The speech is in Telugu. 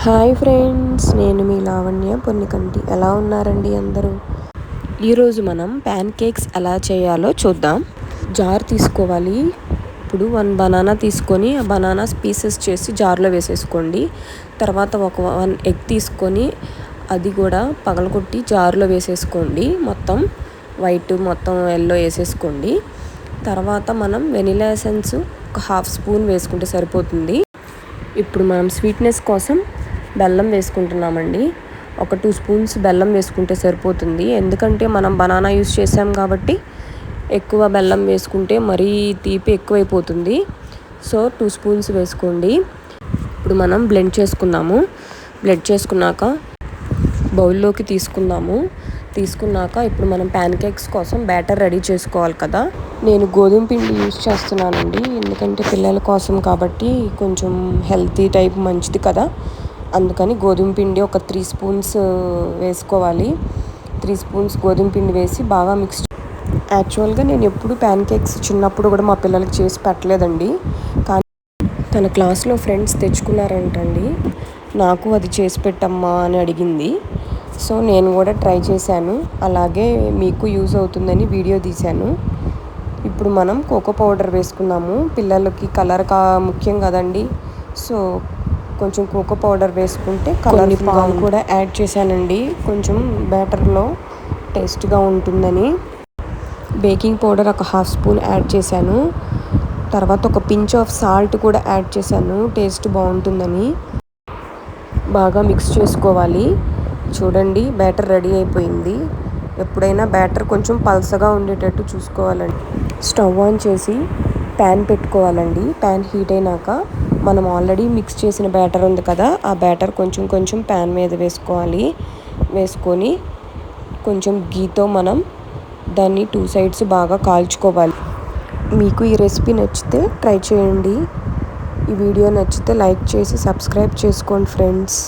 హాయ్ ఫ్రెండ్స్, నేను మీ లావణ్య పొన్నికంటి. ఎలా ఉన్నారండి అందరూ? ఈరోజు మనం ప్యాన్ కేక్స్ ఎలా చేయాలో చూద్దాం. జార్ తీసుకోవాలి. ఇప్పుడు 1 బనానా తీసుకొని ఆ బనానాస్ పీసెస్ చేసి జార్లో వేసేసుకోండి. తర్వాత ఒక 1 ఎగ్ తీసుకొని అది కూడా పగలగొట్టి జార్లో వేసేసుకోండి. మొత్తం వైట్ మొత్తం ఎల్లో వేసేసుకోండి. తర్వాత మనం వెనిలా ఎసెన్స్ ఒక 1/2 స్పూన్ వేసుకుంటే సరిపోతుంది. ఇప్పుడు మనం స్వీట్నెస్ కోసం బెల్లం వేసుకుంటున్నామండి. ఒక 2 స్పూన్స్ బెల్లం వేసుకుంటే సరిపోతుంది. ఎందుకంటే మనం బనానా యూస్ చేసాం కాబట్టి ఎక్కువ బెల్లం వేసుకుంటే మరీ తీపి ఎక్కువైపోతుంది. సో 2 స్పూన్స్ వేసుకోండి. ఇప్పుడు మనం బ్లెండ్ చేసుకున్నాక బౌల్లోకి తీసుకున్నాక ఇప్పుడు మనం ప్యాన్ కేక్స్ కోసం బ్యాటర్ రెడీ చేసుకోవాలి కదా. నేను గోధుమ పిండి యూస్ చేస్తున్నానండి. ఎందుకంటే పిల్లల కోసం కాబట్టి కొంచెం హెల్తీ టైప్ మంచిది కదా, అందుకని గోధుమ పిండి ఒక 3 స్పూన్స్ వేసుకోవాలి. 3 స్పూన్స్ గోధుమ పిండి వేసి బాగా మిక్స్. యాక్చువల్గా నేను ఎప్పుడు ప్యాన్ కేక్స్ చిన్నప్పుడు కూడా మా పిల్లలకి చేసి పెట్టలేదండి. కానీ తన క్లాస్లో ఫ్రెండ్స్ తెచ్చుకున్నారంటండి. నాకు అది చేసి పెట్టమ్మా అని అడిగింది. సో నేను కూడా ట్రై చేశాను. అలాగే మీకు యూజ్ అవుతుందని వీడియో తీశాను. ఇప్పుడు మనం కోకో పౌడర్ వేసుకున్నాము. పిల్లలకి కలర్ ముఖ్యం కదండి. సో కొంచెం కోకో పౌడర్ వేసుకుంటే కలర్ పాలు కూడా యాడ్ చేశానండి. కొంచెం బ్యాటర్లో టేస్ట్గా ఉంటుందని బేకింగ్ పౌడర్ ఒక 1/2 స్పూన్ యాడ్ చేశాను. తర్వాత ఒక పించ్ ఆఫ్ సాల్ట్ కూడా యాడ్ చేశాను, టేస్ట్ బాగుంటుందని. బాగా మిక్స్ చేసుకోవాలి. చూడండి, బ్యాటర్ రెడీ అయిపోయింది. ఎప్పుడైనా బ్యాటర్ కొంచెం పల్సగా ఉండేటట్టు చూసుకోవాలండి. స్టవ్ ఆన్ చేసి ప్యాన్ పెట్టుకోవాలండి. ప్యాన్ హీట్ అయినాక మనం ఆల్రెడీ మిక్స్ చేసిన బ్యాటర్ ఉంది కదా, ఆ బ్యాటర్ కొంచెం ప్యాన్ మీద వేసుకొని కొంచెం గీతో మనం దాన్ని 2 సైడ్స్ బాగా కాల్చుకోవాలి. మీకు ఈ రెసిపీ నచ్చితే ట్రై చేయండి. ఈ వీడియో నచ్చితే లైక్ చేసి సబ్స్క్రైబ్ చేసుకోండి ఫ్రెండ్స్.